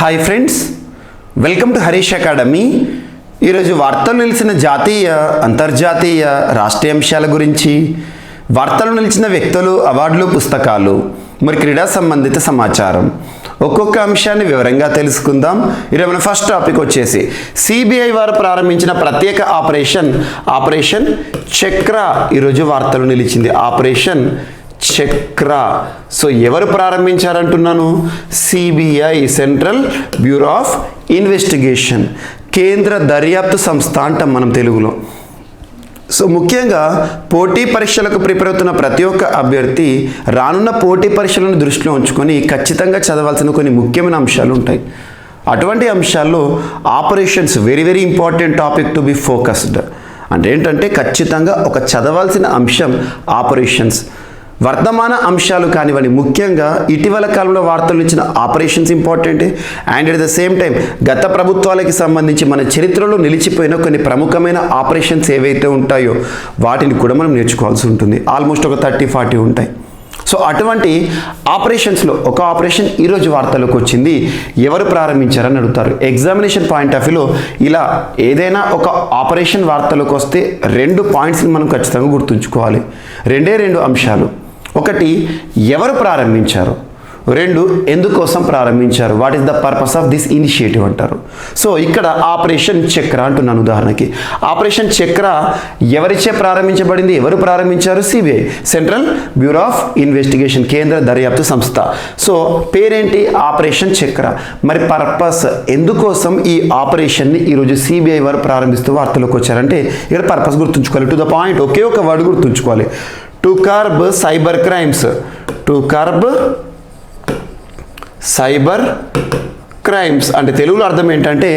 Hi friends, welcome to Harish academy. ఈరోజు వార్తలు నిలిచిన జాతీయ, అంతర్జాతీయ, రాష్ట్రీయ అంశాల గురించి, వార్తలు నిలిచిన వ్యక్తులు, అవార్డులు, పుస్తకాలు, మరి క్రీడా సంబంధిత సమాచారం ఒక్కొక్క అంశాన్ని వివరంగా తెలుసుకుందాం. ఈరోజు మన ఫస్ట్ టాపిక్ వచ్చేసి సిబిఐ వారు ప్రారంభించిన ప్రత్యేక ఆపరేషన్ చక్ర ఈరోజు వార్తలు నిలిచింది. ఆపరేషన్ చక్ర. సో ఎవరు ప్రారంభించారంటున్నాను? CBI, central bureau of investigation, కేంద్ర దర్యాప్తు సంస్థ అంటాం మనం తెలుగులో. సో ముఖ్యంగా పోటీ పరీక్షలకు ప్రిపేర్ అవుతున్న ప్రతి ఒక్క అభ్యర్థి రానున్న పోటీ పరీక్షలను దృష్టిలో ఉంచుకొని ఖచ్చితంగా చదవాల్సిన కొన్ని ముఖ్యమైన అంశాలు ఉంటాయి. అటువంటి అంశాల్లో operations very very important topic to be focused. అంటే ఏంటంటే ఖచ్చితంగా ఒక చదవాల్సిన అంశం ఆపరేషన్స్. వర్తమాన అంశాలు కానివ్వండి, ముఖ్యంగా ఇటీవల కాలంలో వార్తలు ఇచ్చిన operations important. And at the same time గత ప్రభుత్వాలకి సంబంధించి మన చరిత్రలో నిలిచిపోయిన కొన్ని ప్రముఖమైన ఆపరేషన్స్ ఏవైతే ఉంటాయో వాటిని కూడా మనం నేర్చుకోవాల్సి ఉంటుంది. ఆల్మోస్ట్ ఒక 30-40 ఉంటాయి. సో అటువంటి ఆపరేషన్స్లో ఒక ఆపరేషన్ ఈరోజు వార్తలకు వచ్చింది. ఎవరు ప్రారంభించారని అడుగుతారు. ఎగ్జామినేషన్ పాయింట్ ఆఫ్ వ్యూలో ఇలా ఏదైనా ఒక ఆపరేషన్ వార్తలకు వస్తే 2 పాయింట్స్ని మనం ఖచ్చితంగా గుర్తుంచుకోవాలి. రెండు అంశాలు. ఒకటి, ఎవరు ప్రారంభించారు. 2, ఎందుకోసం ప్రారంభించారు. What is the purpose of this initiative అంటారు. సో ఇక్కడ ఆపరేషన్ చక్ర అంటున్నాను. ఉదాహరణకి ఆపరేషన్ చక్ర ఎవరిచే ప్రారంభించబడింది? ఎవరు ప్రారంభించారు? CBI, central bureau of investigation, కేంద్ర దర్యాప్తు సంస్థ. సో పేరేంటి? ఆపరేషన్ చక్ర. మరి పర్పస్, ఎందుకోసం ఈ ఆపరేషన్ని ఈరోజు సిబిఐ వారు ప్రారంభిస్తూ వార్తలోకి వచ్చారంటే ఇక్కడ పర్పస్ గుర్తుంచుకోవాలి. టు ద పాయింట్, ఒకే ఒక వర్డ్ గుర్తుంచుకోవాలి. To curb cyber crimes. To curb cyber crimes అంటే తెలుగులో అర్థం ఏంటంటే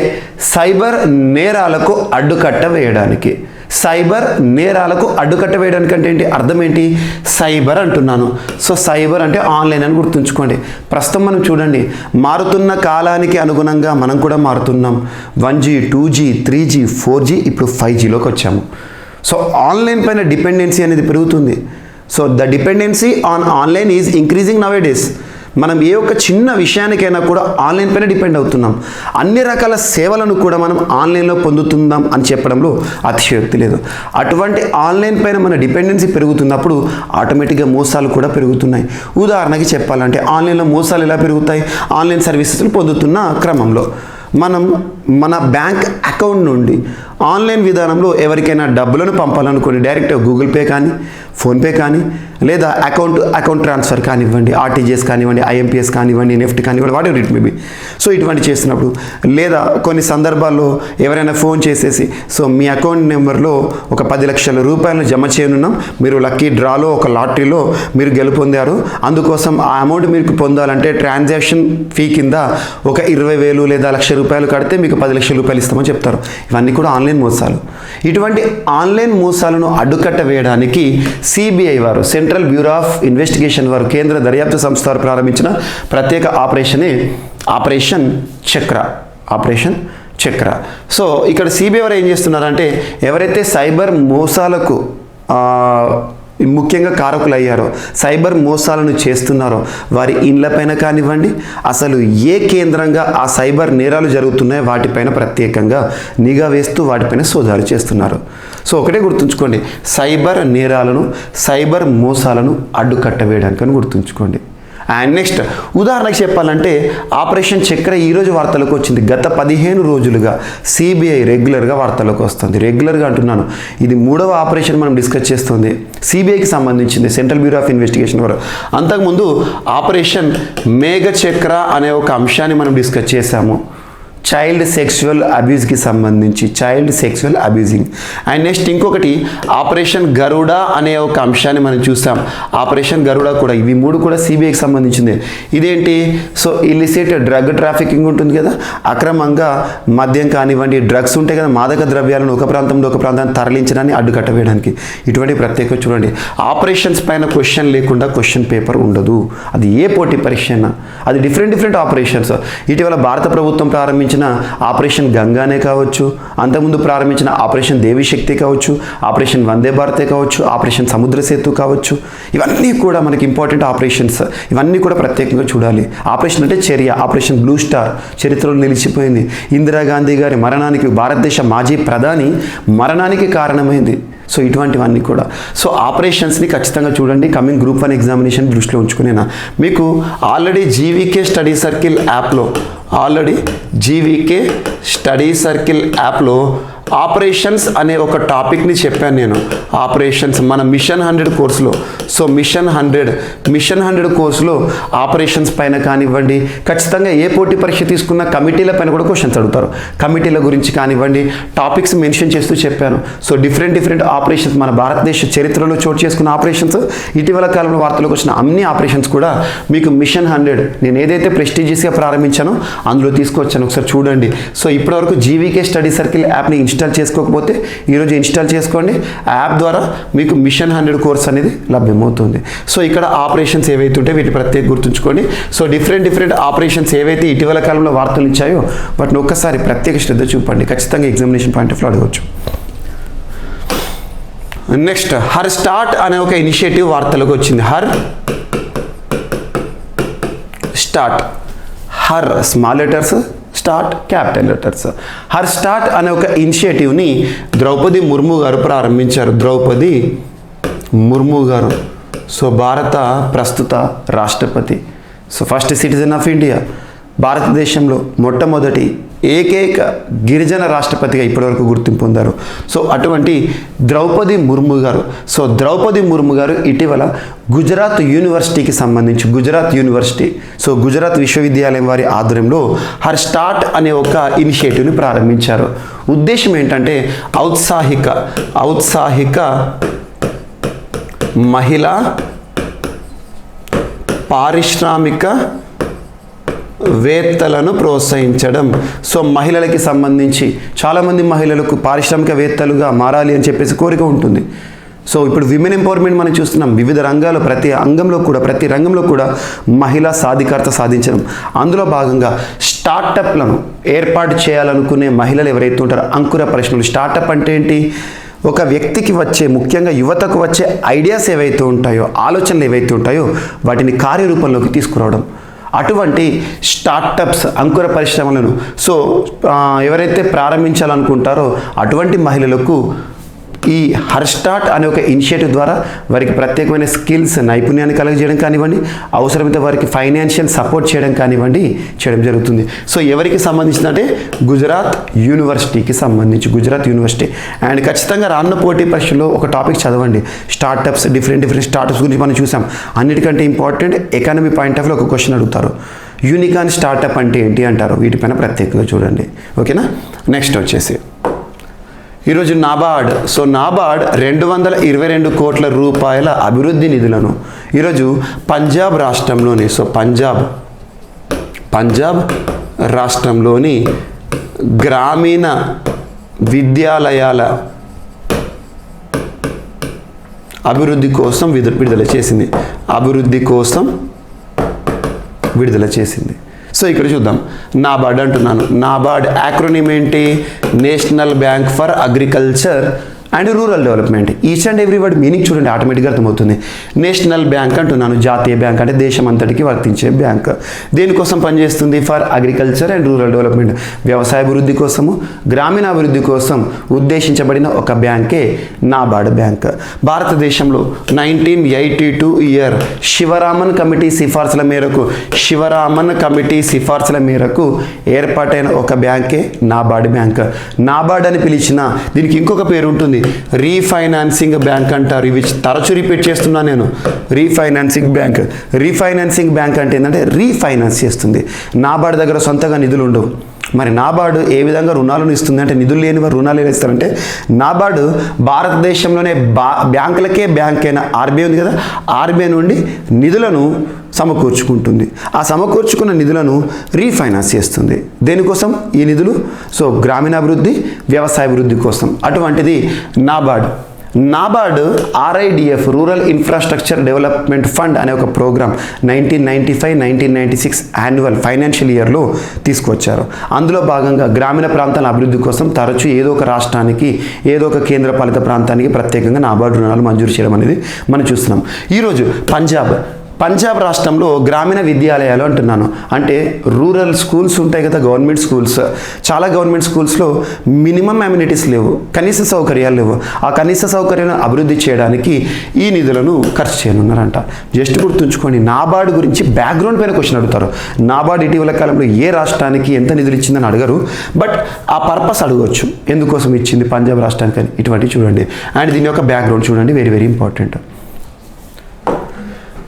సైబర్ నేరాలకు అడ్డుకట్ట వేయడానికి. సైబర్ నేరాలకు అడ్డుకట్ట వేయడానికి అంటే ఏంటి? అర్థం ఏంటి? సైబర్ అంటున్నాను. సో సైబర్ అంటే ఆన్లైన్ అని గుర్తుంచుకోండి. ప్రస్తుతం మనం చూడండి, మారుతున్న కాలానికి అనుగుణంగా మనం కూడా మారుతున్నాం. 1G, 2G, 3G, 4G, ఇప్పుడు 5Gలోకి వచ్చాము. సో ఆన్లైన్ పైన డిపెండెన్సీ అనేది పెరుగుతుంది. So the dependency on online is increasing now A days. మనం ఏ ఒక్క చిన్న విషయానికైనా కూడా ఆన్లైన్ పైన డిపెండ్ అవుతున్నాం. అన్ని రకాల సేవలను కూడా మనం ఆన్లైన్లో పొందుతుందాం అని చెప్పడంలో అతిశయోక్తి లేదు. అటువంటి ఆన్లైన్ పైన మన డిపెండెన్సీ పెరుగుతున్నప్పుడు ఆటోమేటిక్గా మోసాలు కూడా పెరుగుతున్నాయి. ఉదాహరణకి చెప్పాలంటే ఆన్లైన్లో మోసాలు ఎలా పెరుగుతాయి? ఆన్లైన్ సర్వీసెస్లు పొందుతున్న క్రమంలో మనం మన బ్యాంక్ అకౌంట్ నుండి ఆన్లైన్ విధానంలో ఎవరికైనా డబ్బులను పంపాలనుకోండి, డైరెక్ట్గా గూగుల్ పే కానీ, ఫోన్పే కానీ, లేదా అకౌంట్ ట్రాన్స్ఫర్ కానివ్వండి, ఆర్టీజీఎస్ కానివ్వండి, ఐఎంపీఎస్ కానివ్వండి, నెఫ్ట్ కానివ్వండి, what ever it may be. So ఇటువంటి చేసినప్పుడు, లేదా కొన్ని సందర్భాల్లో ఎవరైనా ఫోన్ చేసేసి, సో మీ అకౌంట్ నెంబర్లో ఒక 10 లక్షల రూపాయలను జమ చేయనున్నాం, మీరు లక్కీ డ్రాలో ఒక లాటరీలో మీరు గెలుపొందారు, అందుకోసం ఆ అమౌంట్ మీకు పొందాలంటే ట్రాన్సాక్షన్ ఫీ కింద ఒక 20,000 లేదా 1,00,000 రూపాయలు కడితే మీకు 10 లక్షల రూపాయలు ఇస్తామని చెప్తారు. ఇవన్నీ కూడా ఆన్లైన్ మోసాలు. ఇటువంటి ఆన్లైన్ మోసాలను అడ్డుకట్ట వేయడానికి సిబిఐ వారు, సెంట్రల్ బ్యూరో ఆఫ్ ఇన్వెస్టిగేషన్ వారు, కేంద్ర దర్యాప్తు సంస్థ వారు ప్రారంభించిన ప్రత్యేక ఆపరేషనే ఆపరేషన్ చక్ర. ఆపరేషన్ చక్ర. సో ఇక్కడ సిబిఐ వారు ఏం చేస్తున్నారంటే ఎవరైతే సైబర్ మోసాలకు ముఖ్యంగా కారకులయ్యారో, సైబర్ మోసాలను చేస్తున్నారో వారి ఇండ్లపైన కానివ్వండి, అసలు ఏ కేంద్రంగా ఆ సైబర్ నేరాలు జరుగుతున్నాయో వాటిపైన ప్రత్యేకంగా నిఘా వేస్తూ వాటిపైన సోదాలు చేస్తున్నారు. సో ఒకటే గుర్తుంచుకోండి, సైబర్ నేరాలను, సైబర్ మోసాలను అడ్డుకట్ట వేయడానికి గుర్తుంచుకోండి. అండ్ నెక్స్ట్ ఉదాహరణకు చెప్పాలంటే ఆపరేషన్ చక్ర ఈరోజు వార్తలకు వచ్చింది. గత 15 రోజులుగా సిబిఐ రెగ్యులర్గా వార్తలకు వస్తుంది. రెగ్యులర్గా అంటున్నాను, ఇది 3వ ఆపరేషన్ మనం డిస్కస్ చేస్తుంది. సిబిఐకి సంబంధించింది, సెంట్రల్ బ్యూరో ఆఫ్ ఇన్వెస్టిగేషన్ వారు. అంతకుముందు ఆపరేషన్ మేఘ చక్ర అనే ఒక అంశాన్ని మనం డిస్కస్ చేశాము. చైల్డ్ సెక్సువల్ అబ్యూస్కి సంబంధించి, child sexual abusing. And next ఇంకొకటి ఆపరేషన్ గరుడ అనే ఒక అంశాన్ని మనం చూసాం. ఆపరేషన్ గరుడ కూడా, ఇవి 3 కూడా సిబిఐకి సంబంధించింది. ఇదేంటి? సో ఇల్లిసిట్ డ్రగ్ ట్రాఫికింగ్ ఉంటుంది కదా, అక్రమంగా మద్యం కానివ్వండి, డ్రగ్స్ ఉంటాయి కదా, మాదక ద్రవ్యాలను ఒక ప్రాంతంలో ఒక ప్రాంతాన్ని తరలించడాన్ని అడ్డుకట్ట వేయడానికి. ఇటువంటి ప్రత్యేక చూడండి, ఆపరేషన్స్ పైన క్వశ్చన్ లేకుండా క్వశ్చన్ పేపర్ ఉండదు. అది ఏ పోటీ పరీక్ష అయినా, అది డిఫరెంట్ ఆపరేషన్స్. ఇటీవల భారత ప్రభుత్వం ప్రారంభించిన ప్రారంభించిన ఆపరేషన్ గంగానే కావచ్చు, అంతకుముందు ప్రారంభించిన ఆపరేషన్ దేవిశక్తి కావచ్చు, ఆపరేషన్ వందే భారతే కావచ్చు, ఆపరేషన్ సముద్ర సేతు కావచ్చు, ఇవన్నీ కూడా మనకి ఇంపార్టెంట్ ఆపరేషన్స్. ఇవన్నీ కూడా ప్రత్యేకంగా చూడాలి. ఆపరేషన్ అంటే చర్య. ఆపరేషన్ బ్లూ స్టార్ చరిత్రలో నిలిచిపోయింది. ఇందిరాగాంధీ గారి మరణానికి, భారతదేశ మాజీ ప్రధాని మరణానికి కారణమైంది. సో ఇటువంటివన్నీ కూడా. సో ఆపరేషన్స్ని ఖచ్చితంగా చూడండి. కమింగ్ గ్రూప్ 1 ఎగ్జామినేషన్ దృష్టిలో ఉంచుకునేనా. మీకు ఆల్రెడీ జీవీకే స్టడీ సర్కిల్ యాప్లో ఆపరేషన్స్ అనే ఒక టాపిక్ని చెప్పాను నేను. ఆపరేషన్స్ మన మిషన్ 100 కోర్సులో. సో మిషన్ 100 కోర్సులో ఆపరేషన్స్ పైన కానివ్వండి, ఖచ్చితంగా ఏ పోటీ పరీక్ష తీసుకున్న కమిటీల పైన కూడా క్వశ్చన్స్ అడుగుతారు. కమిటీల గురించి కానివ్వండి టాపిక్స్ మెన్షన్ చేస్తూ చెప్పాను. సో డిఫరెంట్ ఆపరేషన్స్, మన భారతదేశ చరిత్రలో చోటు చేసుకున్న ఆపరేషన్స్, ఇటీవల కాలంలో వార్తలకు వచ్చిన అన్ని ఆపరేషన్స్ కూడా మీకు మిషన్ 100 నేను ఏదైతే ప్రెస్టీజియస్గా ప్రారంభించానో అందులో తీసుకొచ్చాను. ఒకసారి చూడండి. సో ఇప్పటివరకు జీవీకే స్టడీ సర్కిల్ యాప్ని ఇన్స్టాల్ చేసుకోకపోతే ఈరోజు ఇన్స్టాల్ చేసుకోండి. ఆ యాప్ ద్వారా మీకు మిషన్ 100 కోర్స్ అనేది లభ్యమవుతుంది. సో ఇక్కడ ఆపరేషన్స్ ఏవైతే ఉంటే వీటిని ప్రత్యేక గుర్తుంచుకోండి. సో డిఫరెంట్ ఆపరేషన్స్ ఏవైతే ఇటీవల కాలంలో వార్తలు ఇచ్చాయో వాటిని ఒక్కసారి ప్రత్యేక శ్రద్ధ చూపండి. ఖచ్చితంగా ఎగ్జామినేషన్ పాయింట్ ఆఫ్ వ్యూ అడగవచ్చు. నెక్స్ట్ హర్ స్టార్ట్ అనే ఒక ఇనిషియేటివ్ వార్తలకు వచ్చింది. Her start, her small letters, start capital letters. Her start అనే ఒక ఇనిషియేటివ్ని ద్రౌపది ముర్ము గారు ప్రారంభించారు. ద్రౌపది ముర్ము గారు సో భారత ప్రస్తుత రాష్ట్రపతి. So first citizen of India, భారతదేశంలో మొట్టమొదటి ఏకైక గిరిజన రాష్ట్రపతిగా ఇప్పటివరకు గుర్తింపు పొందారు. సో అటువంటి ద్రౌపది ముర్ము గారు. సో ద్రౌపది ముర్ము గారు ఇటీవల గుజరాత్ యూనివర్సిటీకి సంబంధించి గుజరాత్ విశ్వవిద్యాలయం వారి ఆధ్వర్యంలో హర్ స్టార్ట్ అనే ఒక ఇనిషియేటివ్ని ప్రారంభించారు. ఉద్దేశం ఏంటంటే ఔత్సాహిక మహిళా పారిశ్రామిక వేత్తలను ప్రోత్సహించడం. సో మహిళలకి సంబంధించి చాలామంది మహిళలకు పారిశ్రామికవేత్తలుగా మారాలి అని చెప్పేసి కోరిక ఉంటుంది. సో ఇప్పుడు విమెన్ ఎంపవర్మెంట్ మనం చూస్తున్నాం. వివిధ రంగాలు, ప్రతి రంగంలో కూడా మహిళా సాధికారత సాధించడం. అందులో భాగంగా స్టార్టప్లను ఏర్పాటు చేయాలనుకునే మహిళలు ఎవరైతే ఉంటారో అంకుర పరిశ్రమలు. స్టార్టప్ అంటే ఏంటి? ఒక వ్యక్తికి వచ్చే, ముఖ్యంగా యువతకు వచ్చే ఐడియాస్ ఏవైతే ఉంటాయో, ఆలోచనలు ఏవైతే ఉంటాయో వాటిని కార్యరూపంలోకి తీసుకురావడం. అటువంటి స్టార్టప్స్, అంకుర పరిశ్రమలను ఎవరైతే ప్రారంభించాలనుకుంటారో అటువంటి మహిళలకు ఈ హర్ స్టార్ట్ అనే ఒక ఇనిషియేటివ్ ద్వారా వారికి ప్రత్యేకమైన స్కిల్స్, నైపుణ్యాన్ని కలుగజేయడం కానివ్వండి, అవసరమైతే వారికి ఫైనాన్షియల్ సపోర్ట్ చేయడం కానివ్వండి చేయడం జరుగుతుంది. సో ఎవరికి సంబంధించిందంటే గుజరాత్ యూనివర్సిటీకి సంబంధించి, గుజరాత్ యూనివర్సిటీ. అండ్ ఖచ్చితంగా రానున్న పోటీ పరీక్షలో ఒక టాపిక్ చదవండి. స్టార్టప్స్, డిఫరెంట్ స్టార్టప్స్ గురించి మనం చూసాం. అన్నిటికంటే important economy point of view ఒక క్వశ్చన్ అడుగుతారు. యూనికార్న్ స్టార్టప్ అంటే ఏంటి అంటారు. వీటిపైన ప్రత్యేకంగా చూడండి. ఓకేనా. నెక్స్ట్ వచ్చేసి ఈరోజు నాబార్డ్. సో నాబార్డ్ 222 కోట్ల రూపాయల అభివృద్ధి నిధులను ఈరోజు పంజాబ్ రాష్ట్రంలోని, పంజాబ్ రాష్ట్రంలోని గ్రామీణ విద్యాలయాల అభివృద్ధి కోసం విడుదల చేసింది. సో ఇక్కడ చూద్దాం. నాబార్డ్ అంటున్నాను. నాబార్డ్ యాక్రోనిమ్ ఏంటి? National bank for agriculture and rural development. Each and every word meaning చూడండి, ఆటోమేటిక్గా అర్థమవుతుంది. నేషనల్ బ్యాంక్ అంటున్నాను, జాతీయ బ్యాంక్ అంటే దేశం అంతటికి వర్తించే బ్యాంక్. దేనికోసం పనిచేస్తుంది? For agriculture and rural development, వ్యవసాయ అభివృద్ధి కోసము, గ్రామీణ అభివృద్ధి కోసం ఉద్దేశించబడిన ఒక బ్యాంకే నాబార్డ్ బ్యాంక్. భారతదేశంలో 1982 ఇయర్ శివరామన్ కమిటీ సిఫార్సుల మేరకు ఏర్పాటైన ఒక బ్యాంకే నాబార్డ్ బ్యాంక్. నాబార్డ్ అని పిలిచిన దీనికి ఇంకొక పేరు ఉంటుంది, రీఫైనాన్సింగ్ బ్యాంక్ అంటారు. ఇవి తరచు రిపీట్ చేస్తున్నాను నేను. రీఫైనాన్సింగ్ బ్యాంక్ అంటే ఏంటంటే రీఫైనాన్స్ చేస్తుంది. నాబార్డ్ దగ్గర సొంతగా నిధులు ఉండవు. మరి నాబార్డు ఏ విధంగా రుణాలను ఇస్తుంది అంటే, నిధులు లేని వారు రుణాలు ఎలా ఇస్తారంటే, నాబార్డు భారతదేశంలోనే బ్యాంకులకే బ్యాంక్ అయిన ఆర్బీఐ ఉంది కదా, ఆర్బీఐ నుండి నిధులను సమకూర్చుకుంటుంది. ఆ సమకూర్చుకున్న నిధులను రీఫైనాన్స్ చేస్తుంది. దేనికోసం ఈ నిధులు? సో గ్రామీణాభివృద్ధి, వ్యవసాయ అభివృద్ధి కోసం. అటువంటిది NABARD NABARD RIDF rural infrastructure development fund అనే ఒక ప్రోగ్రామ్ 1995-1996 యాన్యువల్ ఫైనాన్షియల్ ఇయర్లో తీసుకొచ్చారు. అందులో భాగంగా గ్రామీణ ప్రాంతాల అభివృద్ధి కోసం తరచూ ఏదో ఒక రాష్ట్రానికి ఏదో ఒక కేంద్రపాలిత ప్రాంతానికి ప్రత్యేకంగా నాబార్డు రుణాలు మంజూరు చేయడం అనేది మనం చూస్తున్నాం. ఈరోజు పంజాబ్ రాష్ట్రంలో గ్రామీణ విద్యాలయాలు అంటున్నాను, అంటే రూరల్ స్కూల్స్ ఉంటాయి కదా, గవర్నమెంట్ స్కూల్స్. చాలా గవర్నమెంట్ స్కూల్స్లో మినిమం అమ్యూనిటీస్ లేవు, కనీస సౌకర్యాలు లేవు. ఆ కనీస సౌకర్యాలను అభివృద్ధి చేయడానికి ఈ నిధులను ఖర్చు చేయనున్నారంట. జస్ట్ గుర్తుంచుకోండి, నాబార్డు గురించి బ్యాక్గ్రౌండ్ పైన క్వశ్చన్ అడుగుతారు. నాబార్డు ఇటీవల కాలంలో ఏ రాష్ట్రానికి ఎంత నిధులు ఇచ్చిందని అడగరు, బట్ ఆ పర్పస్ అడగవచ్చు, ఎందుకోసం ఇచ్చింది పంజాబ్ రాష్ట్రానికి అని. ఇటువంటివి చూడండి, అండ్ దీని యొక్క బ్యాక్గ్రౌండ్ చూడండి, very very important.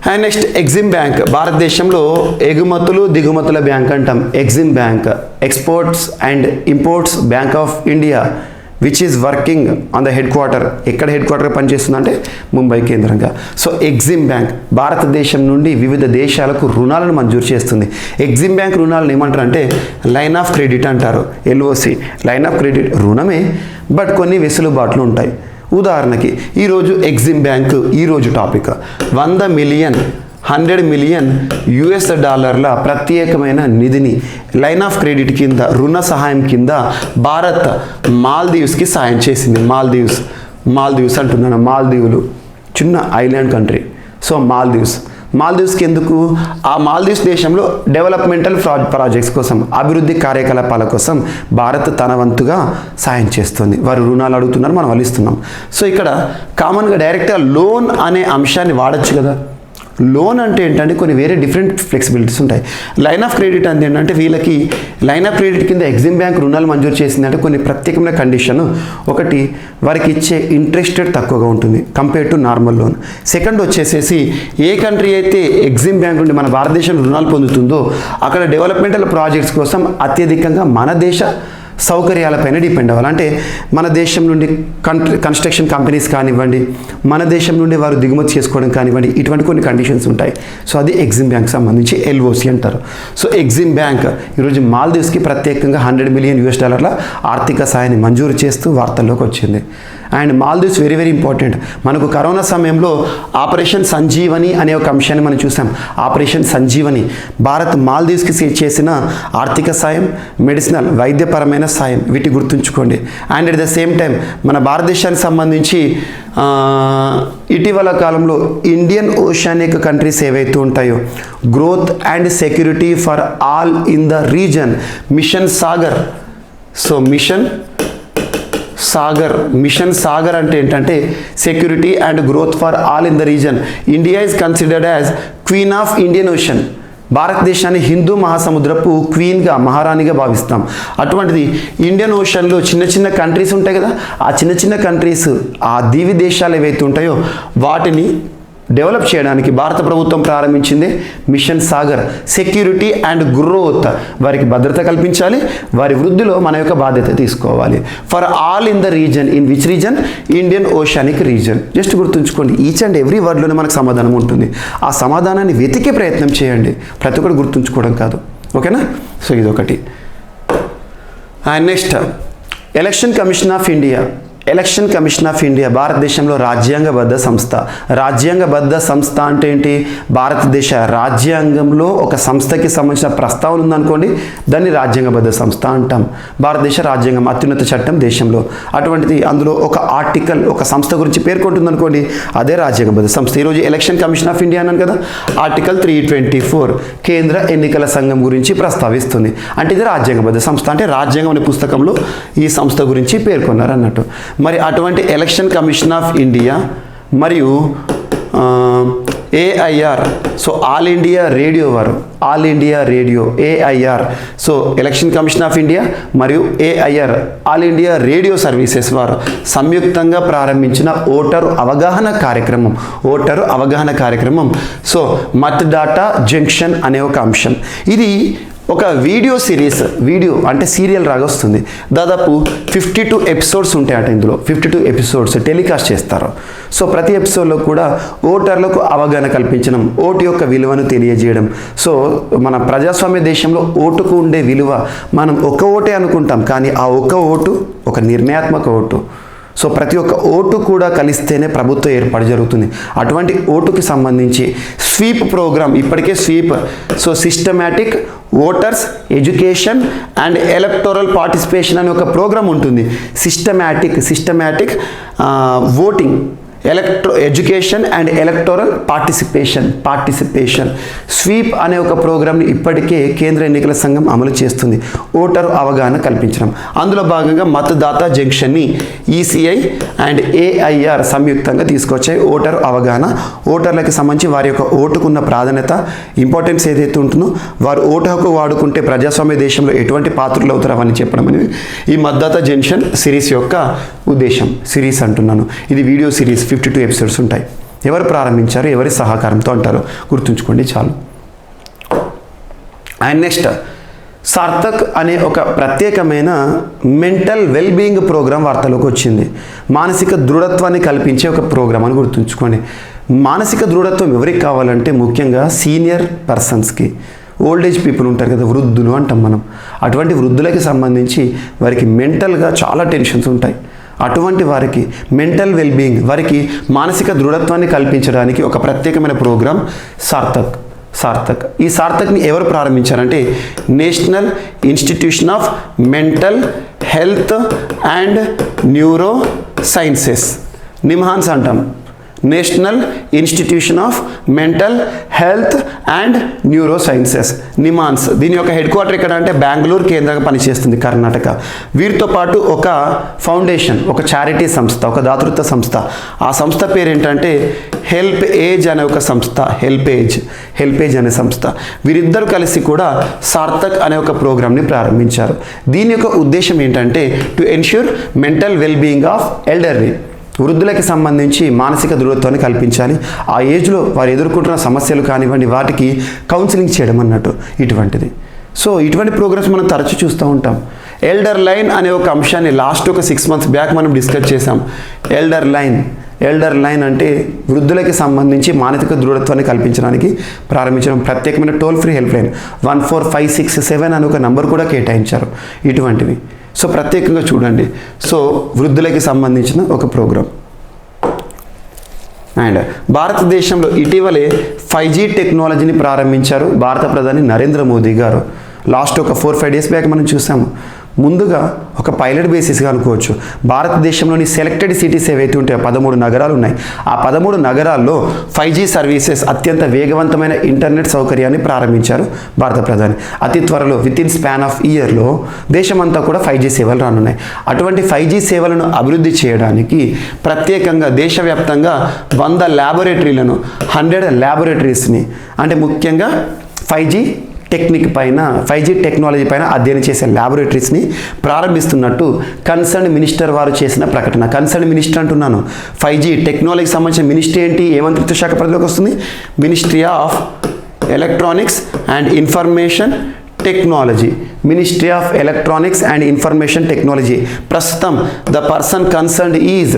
And next EXIM bank, భారతదేశంలో ఎగుమతులు దిగుమతుల బ్యాంక్ అంటాం. EXIM bank, exports and imports bank of India, which is working on the headquarter. ఎక్కడ హెడ్ క్వార్టర్ పనిచేస్తుందంటే ముంబై కేంద్రంగా. సో ఎగ్జిమ్ బ్యాంక్ భారతదేశం నుండి వివిధ దేశాలకు రుణాలను మంజూరు చేస్తుంది. ఎగ్జిమ్ బ్యాంక్ రుణాలను ఏమంటారు అంటే లైన్ ఆఫ్ క్రెడిట్ అంటారు, ఎల్ఓసి. లైన్ ఆఫ్ క్రెడిట్ రుణమే, బట్ కొన్ని వెసులుబాట్లు ఉంటాయి. ఉదాహరణకి ఈరోజు ఎగ్జిమ్ బ్యాంక్ ఈరోజు టాపిక్ 100 మిలియన్ యుఎస్ డాలర్ల ప్రత్యేకమైన నిధిని లైన్ ఆఫ్ క్రెడిట్ కింద, రుణ సహాయం కింద భారత్ మాల్దీవ్స్కి సాయం చేసింది. మాల్దీవ్స్ అంటున్నాను, మాల్దీవులు చిన్న ఐలాండ్ కంట్రీ. సో మాల్దీవ్స్కి ఎందుకు? ఆ మాల్దీవ్స్ దేశంలో డెవలప్మెంటల్ ప్రాజెక్ట్స్ కోసం, అభివృద్ధి కార్యకలాపాల కోసం భారత్ తన వంతుగా సాయం చేస్తుంది. వారు రుణాలు అడుగుతున్నారు, మనం వాళ్ళు ఇస్తున్నాం. సో ఇక్కడ కామన్గా డైరెక్ట్గా లోన్ అనే అంశాన్ని వాడచ్చు కదా. లోన్ అంటే ఏంటంటే కొన్ని వేరే డిఫరెంట్ ఫ్లెక్సిబిలిటీస్ ఉంటాయి. లైన్ ఆఫ్ క్రెడిట్ అంటే ఏంటంటే వీళ్ళకి లైన్ ఆఫ్ క్రెడిట్ కింద ఎగ్జిమ్ బ్యాంక్ రుణాలు మంజూరు చేసిందంటే కొన్ని ప్రత్యేకమైన కండిషన్. ఒకటి, వారికి ఇచ్చే ఇంట్రెస్ట్ రేట్ తక్కువగా ఉంటుంది compare to normal loan. Second వచ్చేసేసి, ఏ కంట్రీ అయితే ఎగ్జిమ్ బ్యాంక్ నుండి మన భారతదేశం రుణాలు పొందుతుందో అక్కడ డెవలప్మెంటల్ ప్రాజెక్ట్స్ కోసం అత్యధికంగా మన దేశ సౌకర్యాలపైన డిపెండ్ అవ్వాలి. అంటే మన దేశం నుండి కన్స్ట్రక్షన్ కంపెనీస్ కానివ్వండి, మన దేశం నుండి వారు దిగుమతి చేసుకోవడం కానివ్వండి, ఇటువంటి కొన్ని కండిషన్స్ ఉంటాయి. సో అది ఎగ్జిమ్ బ్యాంక్ సంబంధించి ఎల్ఓసి అంటారు. సో ఎగ్జిమ్ బ్యాంక్ ఈరోజు మాల్దీవ్స్కి ప్రత్యేకంగా 100 మిలియన్ యుఎస్ డాలర్ల ఆర్థిక సాయాన్ని మంజూరు చేస్తూ వార్తల్లోకి వచ్చింది. And Maldives very very important. మనకు కరోనా సమయంలో ఆపరేషన్ సంజీవని అనే ఒక అంశాన్ని మనం చూసాం. ఆపరేషన్ సంజీవని భారత్ మాల్దీవ్స్కి చేసిన ఆర్థిక సాయం, మెడిసినల్ వైద్యపరమైన సాయం, వీటి గుర్తుంచుకోండి. And at the same time మన భారతదేశానికి సంబంధించి ఇటీవల కాలంలో ఇండియన్ ఓషానిక్ కంట్రీస్ ఏవైతే ఉంటాయో, growth and security for all in the region, mission Sagar. So mission Sagar అంటే ఏంటంటే security and growth for all in the region. India is considered as queen of Indian ocean. భారతదేశాన్ని హిందూ మహాసముద్రపు క్వీన్గా, మహారాణిగా భావిస్తాం. అటువంటిది ఇండియన్ ఓషన్లో చిన్న చిన్న కంట్రీస్ ఉంటాయి కదా, ఆ చిన్న చిన్న కంట్రీస్, ఆ దీవి దేశాలు ఏవైతే ఉంటాయో వాటిని డెవలప్ చేయడానికి భారత ప్రభుత్వం ప్రారంభించింది mission Sagar. Security and growth, వారికి భద్రత కల్పించాలి, వారి వృద్ధిలో మన యొక్క బాధ్యత తీసుకోవాలి. For all in the region, in which region? Indian oceanic region. Just గుర్తుంచుకోండి, ఈచ్ అండ్ ఎవ్రీ వర్డ్లోనే మనకు సమాధానం ఉంటుంది. ఆ సమాధానాన్ని వెతికే ప్రయత్నం చేయండి, ప్రతి ఒక్కటి గుర్తుంచుకోవడం కాదు. ఓకేనా? సో ఇదొకటి. And next election commission of India. Election commission of India భారతదేశంలో రాజ్యాంగబద్ధ సంస్థ. రాజ్యాంగబద్ధ సంస్థ అంటే ఏంటి? భారతదేశ రాజ్యాంగంలో ఒక సంస్థకి సంబంధించిన ప్రస్తావన ఉందనుకోండి, దాన్ని రాజ్యాంగబద్ధ సంస్థ అంటాం. భారతదేశ రాజ్యాంగం అత్యున్నత చట్టం దేశంలో. అటువంటిది అందులో ఒక ఆర్టికల్ ఒక సంస్థ గురించి పేర్కొంటుంది అనుకోండి, అదే రాజ్యాంగబద్ధ సంస్థ. ఈరోజు ఎలక్షన్ కమిషన్ ఆఫ్ ఇండియా అన్నాను కదా, ఆర్టికల్ 324 కేంద్ర ఎన్నికల సంఘం గురించి ప్రస్తావిస్తుంది. అంటే ఇది రాజ్యాంగబద్ధ సంస్థ. అంటే రాజ్యాంగం అనే పుస్తకంలో ఈ సంస్థ గురించి పేర్కొన్నారు అన్నట్టు. మరి అటువంటి ఎలక్షన్ కమిషన్ ఆఫ్ ఇండియా మరియు AIR, so all India radio వారు, all India radio AIR, so election commission of India మరియు AIR all India radio services వారు సంయుక్తంగా ప్రారంభించిన ఓటరు అవగాహన కార్యక్రమం. సో మతడాటా జంక్షన్ అనే ఒక అంశం. ఇది ఒక వీడియో సిరీస్, వీడియో అంటే సీరియల్ రాగొస్తుంది. దాదాపు 52 ఎపిసోడ్స్ ఉంటాయట. ఇందులో 52 ఎపిసోడ్స్ టెలికాస్ట్ చేస్తారు. సో ప్రతి ఎపిసోడ్లో కూడా ఓటర్లకు అవగాహన కల్పించడం, ఓటు యొక్క విలువను తెలియజేయడం. సో మన ప్రజాస్వామ్య దేశంలో ఓటుకు ఉండే విలువ, మనం ఒక ఓటే అనుకుంటాం, కానీ ఆ ఒక్క ఓటు ఒక నిర్ణయాత్మక ఓటు. సో ప్రతి ఒక్క ఓటు కూడా కలిస్తేనే ప్రభుత్వ ఏర్పాటు జరుగుతుంది. అటువంటి ఓటుకి సంబంధించి స్వీప్ ప్రోగ్రామ్, ఇప్పటికే sweep, so systematic voters education and electoral participation అనే ఒక ప్రోగ్రామ్ ఉంటుంది. Systematic voting, education and electoral participation sweep అనే ఒక ప్రోగ్రామ్ని ఇప్పటికే కేంద్ర ఎన్నికల సంఘం అమలు చేస్తుంది. ఓటరు అవగాహన కల్పించడం, అందులో భాగంగా మతదాత జంక్షన్ని ఈసీఐ అండ్ ఏఐఆర్ సంయుక్తంగా తీసుకొచ్చాయి. ఓటరు అవగాహన, ఓటర్లకు సంబంధించి వారి యొక్క ఓటుకున్న ప్రాధాన్యత, ఇంపార్టెన్స్ ఏదైతే ఉంటుందో, వారు ఓటు హక్కు వాడుకుంటే ప్రజాస్వామ్య దేశంలో ఎటువంటి పాత్రలు అవుతారు అవన్నీ చెప్పడం అనేది ఈ మతదాత జంక్షన్ సిరీస్ యొక్క ఉద్దేశం. సిరీస్ అంటున్నాను, ఇది వీడియో సిరీస్, 52 ఎపిసోడ్స్ ఉంటాయి. ఎవరు ప్రారంభించారు, ఎవరి సహకారంతో అంటారు, గుర్తుంచుకోండి చాలు. అండ్ నెక్స్ట్, సార్థక్ అనే ఒక ప్రత్యేకమైన మెంటల్ వెల్బీయింగ్ ప్రోగ్రాం వార్తలోకి వచ్చింది. మానసిక దృఢత్వాన్ని కల్పించే ఒక ప్రోగ్రాం అని గుర్తుంచుకోండి. మానసిక దృఢత్వం ఎవరికి కావాలంటే ముఖ్యంగా సీనియర్ పర్సన్స్కి, ఓల్డ్ ఏజ్ పీపుల్ ఉంటారు కదా, వృద్ధులు అంటాం మనం. అటువంటి వృద్ధులకి సంబంధించి వారికి మెంటల్గా చాలా టెన్షన్స్ ఉంటాయి. అటువంటి వారికి మెంటల్ వెల్బీయింగ్, వారికి మానసిక దృఢత్వాన్ని కల్పించడానికి ఒక ప్రత్యేకమైన ప్రోగ్రాం సార్థక్. ఈ సార్థక్ని ఎవరు ప్రారంభించారంటే national institution of mental health and neuro sciences, NIMHANS అంటాం. National institution of mental health and neuro sciences, NIMHANS. దీని యొక్క హెడ్ క్వార్టర్ ఎక్కడ అంటే బెంగళూరు కేంద్రంగా పనిచేస్తుంది, కర్ణాటక. వీరితో పాటు ఒక ఫౌండేషన్, ఒక చారిటీ సంస్థ, ఒక దాతృత్వ సంస్థ. ఆ సంస్థ పేరు ఏంటంటే హెల్ప్ ఏజ్ అనే ఒక సంస్థ, హెల్ప్ ఏజ్ అనే సంస్థ. వీరిద్దరు కలిసి కూడా సార్థక్ అనే ఒక ప్రోగ్రామ్ని ప్రారంభించారు. దీని యొక్క ఉద్దేశం ఏంటంటే to ensure mental wellbeing of elderly, వృద్ధులకి సంబంధించి మానసిక దృఢత్వాన్ని కల్పించాలి. ఆ ఏజ్లో వారు ఎదుర్కొంటున్న సమస్యలు కానివ్వండి, వాటికి కౌన్సిలింగ్ చేయడం అన్నట్టు ఇటువంటిది. సో ఇటువంటి ప్రోగ్రామ్స్ మనం తరచూ చూస్తూ ఉంటాం. ఎల్డర్ లైన్ అనే ఒక అంశాన్ని లాస్ట్ ఒక 6 months బ్యాక్ మనం డిస్కస్ చేసాం. ఎల్డర్ లైన్ అంటే వృద్ధులకి సంబంధించి మానసిక దృఢత్వాన్ని కల్పించడానికి ప్రారంభించడం. ప్రత్యేకమైన టోల్ ఫ్రీ హెల్ప్ లైన్ 14567 అనే ఒక నంబర్ కూడా కేటాయించారు. ఇటువంటివి సో ప్రత్యేకంగా చూడండి. సో వృద్ధులకి సంబంధించిన ఒక ప్రోగ్రాం. అండ్ భారతదేశంలో ఇటీవలే 5G టెక్నాలజీని ప్రారంభించారు భారత ప్రధాని నరేంద్ర మోదీ గారు. లాస్ట్ ఒక 4-5 days బ్యాక్ మనం చూసాము. ముందుగా ఒక పైలట్ బేసిస్గా అనుకోవచ్చు. భారతదేశంలోని సెలెక్టెడ్ సిటీస్ ఏవైతే ఉంటాయో 13 నగరాలు ఉన్నాయి. ఆ 13 నగరాల్లో 5G సర్వీసెస్, అత్యంత వేగవంతమైన ఇంటర్నెట్ సౌకర్యాన్ని ప్రారంభించారు భారత ప్రధాని. అతి త్వరలో వితిన్ స్పాన్ ఆఫ్ ఇయర్లో దేశమంతా కూడా 5G సేవలు రానున్నాయి. అటువంటి 5G సేవలను అభివృద్ధి చేయడానికి ప్రత్యేకంగా దేశవ్యాప్తంగా 100 ల్యాబొరేటరీలను, 100 ల్యాబొరేటరీస్ని, అంటే ముఖ్యంగా 5G టెక్నాలజీ పైన అధ్యయనం చేసే ల్యాబొరేటరీస్ని ప్రారంభిస్తున్నట్టు కన్సర్న్ మినిస్టర్ వారు చేసిన ప్రకటన. కన్సర్న్ మినిస్టర్ అంటున్నాను, 5G టెక్నాలజీకి సంబంధించిన మినిస్ట్రీ ఏంటి, ఏ మంత్రిత్వ శాఖ పరిధిలోకి వస్తుంది? Ministry of electronics and information technology. Ministry of electronics and information technology. ప్రస్తుతం the person concerned is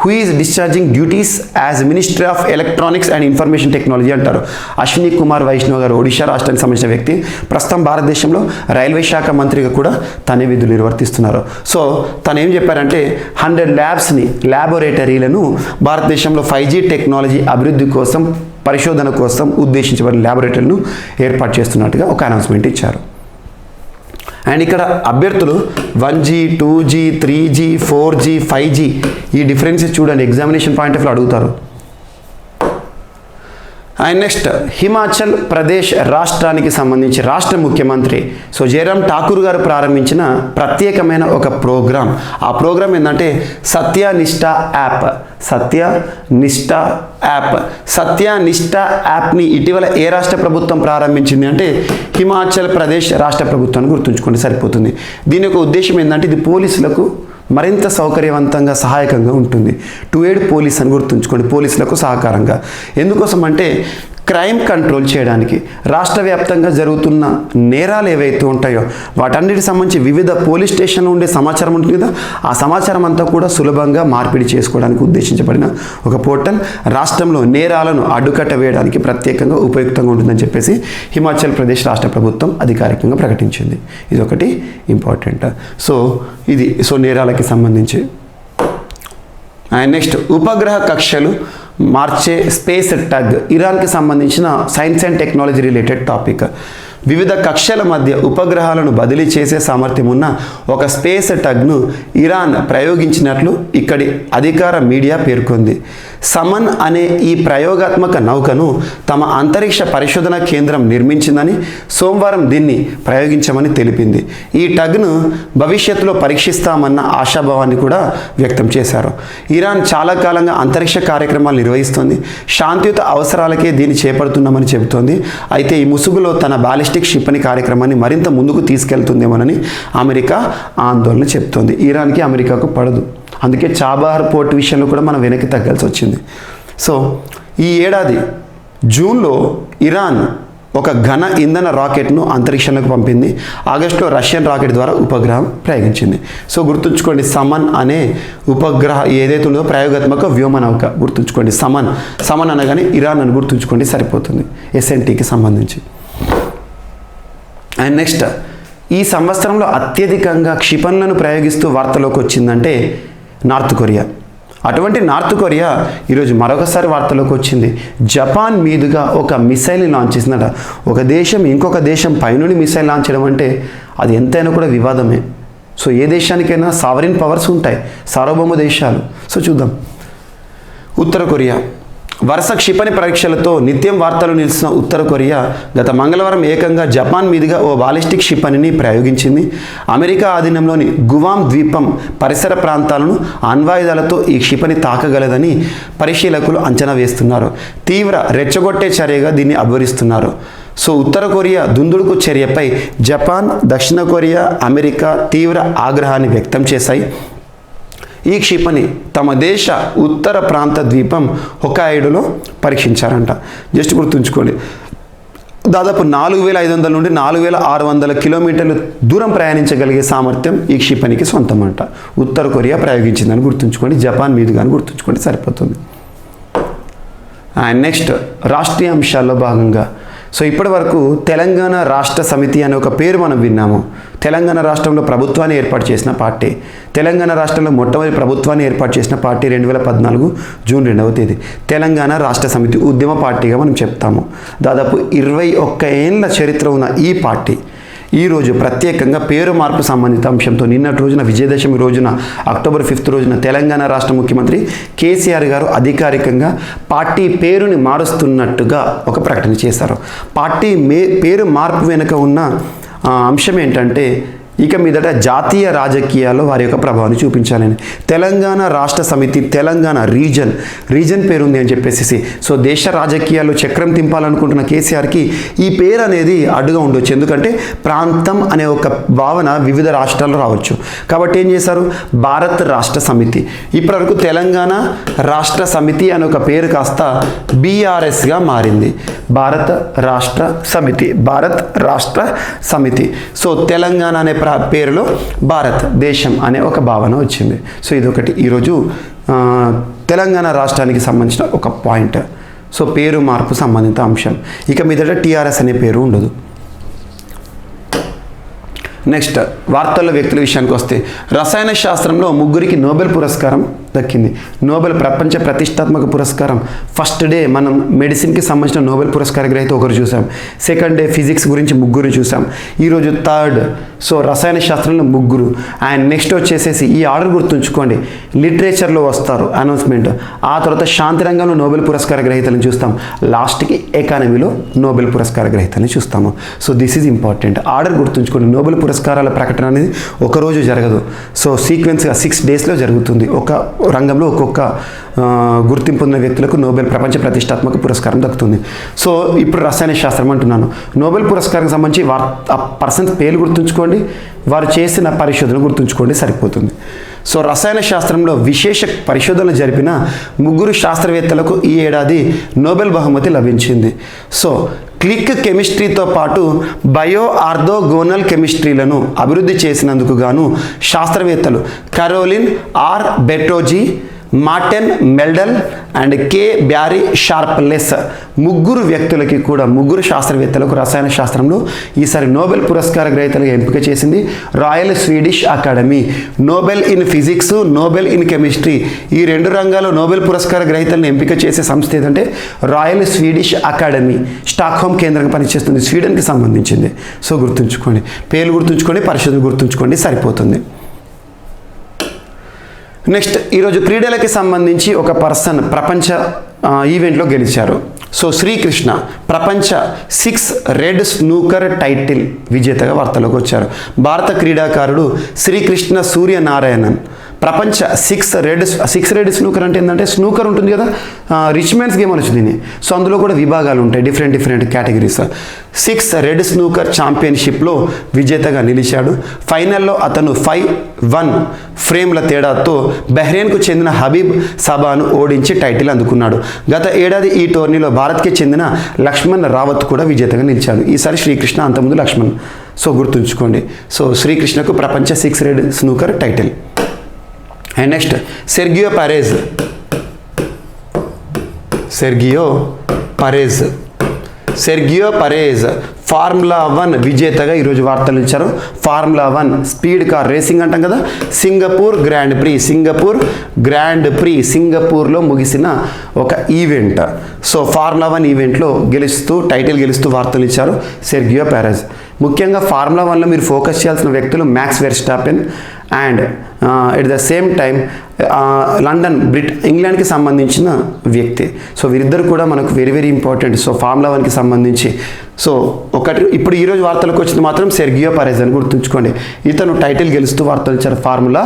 who is discharging duties as Ministry of Electronics and Information Technology అంటారు. అశ్విని కుమార్ వైష్ణవ్ గారు, ఒడిషా రాష్ట్రానికి సంబంధించిన వ్యక్తి. ప్రస్తుతం భారతదేశంలో రైల్వే శాఖ మంత్రిగా కూడా తనే విధులు నిర్వర్తిస్తున్నారు. సో తను ఏం చెప్పారంటే 100 ల్యాబొరేటరీలను భారతదేశంలో 5G టెక్నాలజీ అభివృద్ధి కోసం, పరిశోధన కోసం ఉద్దేశించబడిన ల్యాబొరేటరీలను ఏర్పాటు చేస్తున్నట్టుగా ఒక అనౌన్స్మెంట్ ఇచ్చారు. అండ్ ఇక్కడ అభ్యర్థులు 1G, 2G, 3G, 4G, 5G ఈ డిఫరెన్సెస్ చూడండి, ఎగ్జామినేషన్ పాయింట్ ఆఫ్ వ్యూ అడుగుతారు. అండ్ నెక్స్ట్, హిమాచల్ ప్రదేశ్ రాష్ట్రానికి సంబంధించి రాష్ట్ర ముఖ్యమంత్రి జయరామ్ ఠాకూర్ గారు ప్రారంభించిన ప్రత్యేకమైన ఒక ప్రోగ్రాం. ఆ ప్రోగ్రాం ఏంటంటే సత్యనిష్ట యాప్ని ఇటీవల ఏ రాష్ట్ర ప్రభుత్వం ప్రారంభించింది అంటే హిమాచల్ ప్రదేశ్ రాష్ట్ర ప్రభుత్వాన్ని గుర్తుంచుకోండి సరిపోతుంది. దీని యొక్క ఉద్దేశం ఏంటంటే ఇది పోలీసులకు మరింత సౌకర్యవంతంగా, సహాయకంగా ఉంటుంది. టు ఎయిడ్ పోలీస్ అని గుర్తుంచుకోండి, పోలీసులకు సహకారంగా. ఎందుకోసం అంటే క్రైమ్ కంట్రోల్ చేయడానికి, రాష్ట్ర వ్యాప్తంగా జరుగుతున్న నేరాలు ఏవైతే ఉంటాయో వాటన్నిటికి సంబంధించి వివిధ పోలీస్ స్టేషన్లో ఉండే సమాచారం ఉంటుంది కదా, ఆ సమాచారం అంతా కూడా సులభంగా మార్పిడి చేసుకోవడానికి ఉద్దేశించబడిన ఒక పోర్టల్. రాష్ట్రంలో నేరాలను అడ్డుకట్ట వేయడానికి ప్రత్యేకంగా ఉపయుక్తంగా ఉంటుందని చెప్పేసి హిమాచల్ ప్రదేశ్ రాష్ట్ర ప్రభుత్వం అధికారికంగా ప్రకటించింది. ఇది ఒకటి ఇంపార్టెంట్. సో నేరాలకి సంబంధించి అండ్ నెక్స్ట్ ఉపగ్రహ కక్షలు మార్చే స్పేస్ టగ్, ఇరాన్కి సంబంధించిన science and technology related topic. వివిధ కక్షల మధ్య ఉపగ్రహాలను బదిలీ చేసే సామర్థ్యం ఉన్న ఒక స్పేస్ టగ్ను ఇరాన్ ప్రయోగించినట్లు ఇక్కడి అధికార మీడియా పేర్కొంది. సమన్ అనే ఈ ప్రయోగాత్మక నౌకను తమ అంతరిక్ష పరిశోధన కేంద్రం నిర్మించిందని, సోమవారం దీన్ని ప్రయోగించమని తెలిపింది. ఈ టగ్ను భవిష్యత్తులో పరీక్షిస్తామన్న ఆశాభావాన్ని కూడా వ్యక్తం చేశారు. ఇరాన్ చాలా కాలంగా అంతరిక్ష కార్యక్రమాలు నిర్వహిస్తోంది. శాంతియుత అవసరాలకే దీన్ని చేపడుతున్నామని చెబుతోంది. అయితే ఈ ముసుగులో తన బాలిస్టిక్ క్షిపణి కార్యక్రమాన్ని మరింత ముందుకు తీసుకెళ్తుందేమోనని అమెరికా ఆందోళన చెప్తోంది. ఇరాన్కి అమెరికాకు పడదు, అందుకే చాబహార్ పోర్ట్ విషయంలో కూడా మనం వెనక్కి తగ్గాల్సి వచ్చింది. సో ఈ ఏడాది జూన్లో ఇరాన్ ఒక ఘన ఇంధన రాకెట్ను అంతరిక్షంలోకి పంపింది. ఆగస్టులో రష్యన్ రాకెట్ ద్వారా ఉపగ్రహం ప్రయోగించింది. సో గుర్తుంచుకోండి, సమన్ అనే ఉపగ్రహ ఏదైతే ఉందో ప్రయోగాత్మక వ్యోమనౌక గుర్తుంచుకోండి. సమన్ అనగానే ఇరాన్ అని గుర్తుంచుకోండి, సరిపోతుంది SNTకి సంబంధించి. అండ్ నెక్స్ట్, ఈ సంవత్సరంలో అత్యధికంగా క్షిపణులను ప్రయోగిస్తూ వార్తలోకి వచ్చిందంటే నార్త్ కొరియా. అటువంటి నార్త్ కొరియా ఈరోజు మరొకసారి వార్తలోకి వచ్చింది. జపాన్ మీదుగా ఒక మిసైల్ని లాంచ్ చేసిందట. ఒక దేశం ఇంకొక దేశం పైనుండి మిసైల్ లాంచ్ చేయడం అంటే అది ఎంతైనా కూడా వివాదమే. సో ఏ దేశానికైనా సావరిన్ పవర్స్ ఉంటాయి, సార్వభౌమ దేశాలు. సో చూద్దాం. ఉత్తర కొరియా వరుస క్షిపణి పరీక్షలతో నిత్యం వార్తలు నిలిచిన ఉత్తర కొరియా గత మంగళవారం ఏకంగా జపాన్ మీదుగా ఓ బాలిస్టిక్ క్షిపణిని ప్రయోగించింది. అమెరికా ఆధీనంలోని గువాం ద్వీపం పరిసర ప్రాంతాలను అణ్వాయుధాలతో ఈ క్షిపణి తాకగలదని పరిశీలకులు అంచనా వేస్తున్నారు. తీవ్ర రెచ్చగొట్టే చర్యగా దీన్ని అభివర్ణిస్తున్నారు. సో ఉత్తర కొరియా దుందుడుకు చర్యపై జపాన్, దక్షిణ కొరియా, అమెరికా తీవ్ర ఆగ్రహాన్ని వ్యక్తం చేశాయి. ఈ క్షిపణి తమ దేశ ఉత్తర ప్రాంత ద్వీపం హొకాయిడోలో పరీక్షించారంట. జస్ట్ గుర్తుంచుకోండి, దాదాపు 4500 నుండి 4600 కిలోమీటర్ల దూరం ప్రయాణించగలిగే సామర్థ్యం ఈ క్షిపణికి సొంతం అంట. ఉత్తర కొరియా ప్రయోగించిందని గుర్తుంచుకోండి, జపాన్ మీదుగా అని గుర్తుంచుకోండి, సరిపోతుంది. అండ్ నెక్స్ట్, రాష్ట్రీయ అంశాల్లో భాగంగా సో ఇప్పటి వరకు తెలంగాణ రాష్ట్ర సమితి అనే ఒక పేరు మనం విన్నాము. తెలంగాణ రాష్ట్రంలో ప్రభుత్వాన్ని ఏర్పాటు చేసిన పార్టీ. తెలంగాణ రాష్ట్రంలో మొట్టమొదటి ప్రభుత్వాన్ని ఏర్పాటు చేసిన పార్టీ 2014 జూన్ 2వ తేదీ తెలంగాణ రాష్ట్ర సమితి ఉద్యమ పార్టీగా మనం చెప్తాము. దాదాపు 21 ఏళ్ల చరిత్ర ఉన్న ఈ పార్టీ ఈరోజు ప్రత్యేకంగా పేరు మార్పు సంబంధిత అంశంతో నిన్నటి రోజున విజయదశమి రోజున అక్టోబర్ 5 రోజున తెలంగాణ రాష్ట్ర ముఖ్యమంత్రి కేసీఆర్ గారు అధికారికంగా పార్టీ పేరుని మారుస్తున్నట్టుగా ఒక ప్రకటన చేశారు. పార్టీ పేరు మార్పు వెనుక ఉన్న అంశం ఏంటంటే ఇక మీదట జాతీయ రాజకీయాల్లో వారి యొక్క ప్రభావాన్ని చూపించాలని. తెలంగాణ రాష్ట్ర సమితి, తెలంగాణ రీజన్ పేరు ఉంది అని చెప్పేసి సో దేశ రాజకీయాల్లో చక్రం తింపాలనుకుంటున్న కేసీఆర్కి ఈ పేరు అనేది అడ్డుగా ఉండొచ్చు. ఎందుకంటే ప్రాంతం అనే ఒక భావన వివిధ రాష్ట్రాల్లో రావచ్చు. కాబట్టి ఏం చేశారు, భారత్ రాష్ట్ర సమితి. ఇప్పటివరకు తెలంగాణ రాష్ట్ర సమితి అనే ఒక పేరు కాస్త BRSగా మారింది. భారత రాష్ట్ర సమితి. సో తెలంగాణ అనే పేరులో భారతదేశం అనే ఒక భావన వచ్చింది. సో ఇదొకటి ఈరోజు తెలంగాణ రాష్ట్రానికి సంబంధించిన ఒక పాయింట్. సో పేరు మార్పు సంబంధిత అంశం. ఇక మీదట TRS అనే పేరు ఉండదు. నెక్స్ట్, వార్తల్లో వ్యక్తుల విషయానికి వస్తే రసాయన శాస్త్రంలో 3 నోబెల్ పురస్కారం దక్కింది. నోబెల్ ప్రపంచ ప్రతిష్టాత్మక పురస్కారం. ఫస్ట్ డే మనం మెడిసిన్కి సంబంధించిన నోబెల్ పురస్కార గ్రహీత ఒకరు చూసాం. సెకండ్ డే ఫిజిక్స్ గురించి 3 చూసాం. ఈరోజు థర్డ్. సో రసాయన శాస్త్రంలో 3. అండ్ నెక్స్ట్ వచ్చేసేసి ఈ ఆర్డర్ గుర్తుంచుకోండి, లిటరేచర్లో వస్తారు అనౌన్స్మెంట్, ఆ తర్వాత శాంతి రంగంలో నోబెల్ పురస్కార గ్రహీతలను చూస్తాం, లాస్ట్కి ఎకానమీలో నోబెల్ పురస్కార గ్రహీతలను చూస్తాము. So this is important. Order గుర్తుంచుకోండి. నోబెల్ పురస్కారాల ప్రకటన అనేది ఒకరోజు జరగదు. సో సీక్వెన్స్గా 6 డేస్లో జరుగుతుంది. ఒక రంగంలో ఒక్కొక్క గుర్తింపు పొందిన వ్యక్తులకు నోబెల్ ప్రపంచ ప్రతిష్టాత్మక పురస్కారం దక్కుతుంది. సో ఇప్పుడు రసాయన శాస్త్రం అంటున్నాను. నోబెల్ పురస్కారానికి సంబంధించి ఆ పర్సన్ పేరు గుర్తుంచుకోండి, వారు చేసిన పరిశోధన గుర్తుంచుకోండి, సరిపోతుంది. సో రసాయన శాస్త్రంలో విశేష పరిశోధనలు జరిపిన 3 శాస్త్రవేత్తలకు ఈ ఏడాది నోబెల్ బహుమతి లభించింది. సో క్లిక్ కెమిస్ట్రీతో పాటు బయో ఆర్థోగోనల్ కెమిస్ట్రీలను అభివృద్ధి చేసినందుకు గాను శాస్త్రవేత్తలు Carolyn R. Bertozzi, Morten Meldal and K Barry Sharpless ముగ్గురు వ్యక్తులకి కూడా, ముగ్గురు శాస్త్రవేత్తలకు రసాయన శాస్త్రంలో ఈసారి నోబెల్ పురస్కార గ్రహీతలుగా ఎంపిక చేసింది royal Swedish academy. Nobel in physics, Nobel in chemistry ఈ రెండు రంగాల్లో నోబెల్ పురస్కార గ్రహీతలను ఎంపిక చేసే సంస్థ ఏదంటే రాయల్ స్వీడిష్ అకాడమీ. స్టాక్హోమ్ కేంద్రంగా పనిచేస్తుంది, స్వీడన్కి సంబంధించింది. సో గుర్తుంచుకోండి, పేర్లు గుర్తుంచుకోండి, పరిశోధన గుర్తుంచుకోండి, సరిపోతుంది. నెక్స్ట్, ఈరోజు క్రీడలకి సంబంధించి ఒక పర్సన్ ప్రపంచ ఈవెంట్లో గెలిచారు. సో శ్రీకృష్ణ ప్రపంచ 6 రెడ్ స్నూకర్ టైటిల్ విజేతగా వార్తలోకి వచ్చారు. భారత క్రీడాకారుడు శ్రీకృష్ణ సూర్యనారాయణన్ ప్రపంచ 6 రెడ్ స్నూకర్ అంటే ఏంటంటే స్నూకర్ ఉంటుంది కదా, రిచ్ మెన్స్ గేమ్ అని వచ్చింది. సో అందులో కూడా విభాగాలు ఉంటాయి, డిఫరెంట్ కేటగిరీస్. 6 రెడ్ స్నూకర్ ఛాంపియన్షిప్లో విజేతగా నిలిచాడు. ఫైనల్లో అతను 5-1 ఫ్రేమ్ల తేడాతో బహ్రెయిన్కు చెందిన హబీబ్ సబాను ఓడించి టైటిల్ అందుకున్నాడు. గత ఏడాది ఈ టోర్నీలో భారత్కి చెందిన లక్ష్మణ్ రావత్ కూడా విజేతగా నిలిచాడు. ఈసారి శ్రీకృష్ణ, అంతకుముందు లక్ష్మణ్. సో గుర్తుంచుకోండి. సో శ్రీకృష్ణకు ప్రపంచ 6 red snooker title. And next, Sergio Perez formula 1 విజేతగా ఈరోజు వార్తలు ఇచ్చారు. ఫార్ములా 1 స్పీడ్ కార్ రేసింగ్ అంటాం కదా, సింగపూర్ గ్రాండ్ ప్రీ సింగపూర్లో ముగిసిన ఒక ఈవెంట్. సో ఫార్ములా 1 ఈవెంట్లో టైటిల్ గెలుస్తూ వార్తలు ఇచ్చారు సెర్గియో పెరెజ్. ముఖ్యంగా ఫార్ములా 1లో మీరు ఫోకస్ చేయాల్సిన వ్యక్తులు Max Verstappen and at the same time ఇంగ్లాండ్కి సంబంధించిన వ్యక్తి. సో వీరిద్దరు కూడా మనకు వెరీ ఇంపార్టెంట్. సో ఫార్ములా 1కి సంబంధించి సో ఇప్పుడు ఈరోజు వార్తలకు వచ్చింది మాత్రం సెర్గియో పెరెజ్ అని గుర్తుంచుకోండి. ఇతను టైటిల్ గెలుస్తూ వార్తలు ఇచ్చారు ఫార్ములా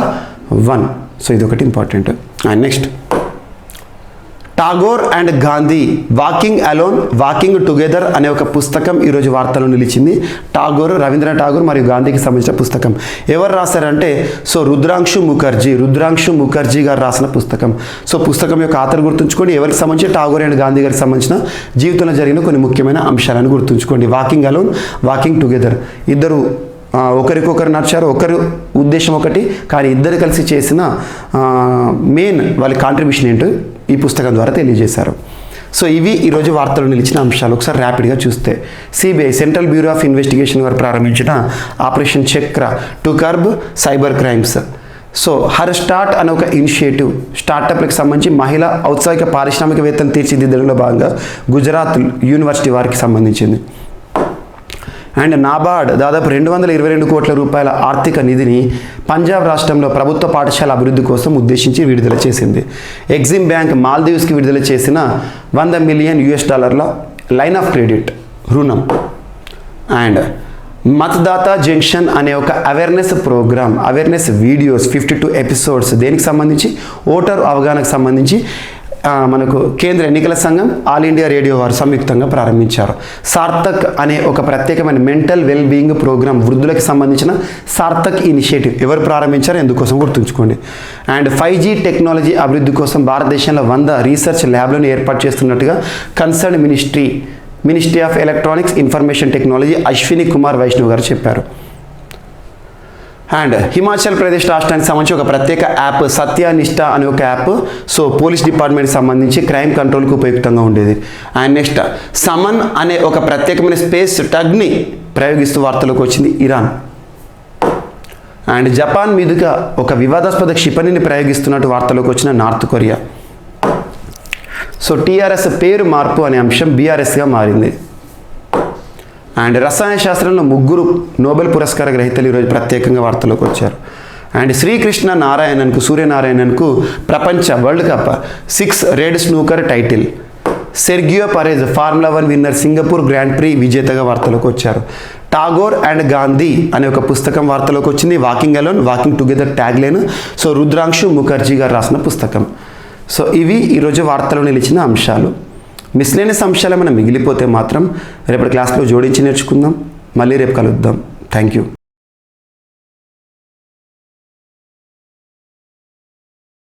1. సో ఇది ఒకటి important. And next, Tagore and Gandhi walking together అనే ఒక పుస్తకం ఈరోజు వార్తలో నిలిచింది. రవీంద్రనాథ్ ఠాగూర్ మరియు గాంధీకి సంబంధించిన పుస్తకం. ఎవరు రాశారంటే సో రుద్రాంశు ముఖర్జీ గారు రాసిన పుస్తకం. సో పుస్తకం యొక్క ఆథర్ గుర్తుంచుకోండి. ఎవరికి సంబంధించి ఠాగూర్ అండ్ గాంధీ గారికి సంబంధించిన జీవితంలో జరిగిన కొన్ని ముఖ్యమైన అంశాలను గుర్తుంచుకోండి. వాకింగ్ టుగెదర్ ఇద్దరు ఒకరికొకరు నడిచారు, ఒకరి ఉద్దేశం ఒకటి, కానీ ఇద్దరు కలిసి చేసిన మెయిన్ వాళ్ళ కాంట్రిబ్యూషన్ ఏంటో ఈ పుస్తకం ద్వారా తెలియజేశారు. సో ఇవి ఈరోజు వార్తలు నిలిచిన అంశాలు. ఒకసారి ర్యాపిడ్గా చూస్తే, CBI central bureau of investigation వారు ప్రారంభించిన ఆపరేషన్ చక్ర to curb cyber crimes. So start అనే ఒక ఇనిషియేటివ్ స్టార్టప్లకు సంబంధించి మహిళా ఔత్సాహిక పారిశ్రామికవేత్తలు తీర్చిదిద్దడంలో భాగంగా గుజరాత్ యూనివర్సిటీ వారికి సంబంధించింది. అండ్ నాబార్డ్ దాదాపు 222 కోట్ల రూపాయల ఆర్థిక నిధిని పంజాబ్ రాష్ట్రంలో ప్రభుత్వ పాఠశాల అభివృద్ధి కోసం ఉద్దేశించి విడుదల చేసింది. ఎగ్జిమ్ బ్యాంక్ మాల్దీవ్స్కి విడుదల చేసిన $100 మిలియన్ లైన్ ఆఫ్ క్రెడిట్ రుణం. అండ్ మతదాతా జంక్షన్ అనే ఒక అవేర్నెస్ వీడియోస్ 52 ఎపిసోడ్స్ దేనికి సంబంధించి, ఓటర్ అవగాహనకు సంబంధించి మనకు కేంద్ర ఎన్నికల సంఘం, ఆల్ ఇండియా రేడియో వారు సంయుక్తంగా ప్రారంభించారు. సార్థక్ అనే ఒక ప్రత్యేకమైన మెంటల్ వెల్ బీయింగ్ ప్రోగ్రామ్, వృద్ధులకు సంబంధించిన సార్థక్ ఇనిషియేటివ్ ఎవరు ప్రారంభించారో ఎందుకోసం గుర్తుంచుకోండి. అండ్ 5G టెక్నాలజీ అభివృద్ధి కోసం భారతదేశంలో 100 రీసెర్చ్ ల్యాబ్లను ఏర్పాటు చేస్తున్నట్టుగా concern ministry of electronics information technology Ashwini Kumar Vaishnaw గారు చెప్పారు. అండ్ హిమాచల్ ప్రదేశ్ రాష్ట్రానికి సంబంధించి ఒక ప్రత్యేక యాప్ సత్యనిష్ట అనే ఒక యాప్ సో పోలీస్ డిపార్ట్మెంట్కి సంబంధించి క్రైమ్ కంట్రోల్కి ఉపయుక్తంగా ఉండేది. అండ్ నెక్స్ట్, సమన్ అనే ఒక ప్రత్యేకమైన స్పేస్ టగ్ని ప్రయోగిస్తూ వార్తలోకి వచ్చింది ఇరాన్. అండ్ జపాన్ మీదుగా ఒక వివాదాస్పద క్షిపణిని ప్రయోగిస్తున్నట్టు వార్తలోకి వచ్చిన నార్త్ కొరియా. సో టీఆర్ఎస్ పేరు మార్పు అనే అంశం బీఆర్ఎస్గా మారింది. అండ్ రసాయన శాస్త్రంలో 3 నోబెల్ పురస్కార గ్రహీతలు ఈరోజు ప్రత్యేకంగా వార్తలోకి వచ్చారు. అండ్ సూర్యనారాయణన్కు ప్రపంచ world cup 6 red snooker title. Sergio Perez formula 1 winner Singapore grand pre విజేతగా వార్తలోకి వచ్చారు. టాగోర్ అండ్ గాంధీ అనే ఒక పుస్తకం వార్తలోకి వచ్చింది. Walking together tag line so Rudranshu Mukherjee గారు రాసిన పుస్తకం. సో ఇవి ఈరోజు వార్తలో నిలిచిన అంశాలు. మిస్లేనియస్ అంశాలు ఏమైనా మిగిలిపోతే మాత్రం రేపటి క్లాస్లో జోడించి నేర్చుకుందాం. మళ్ళీ రేపు కలుద్దాం. Thank you.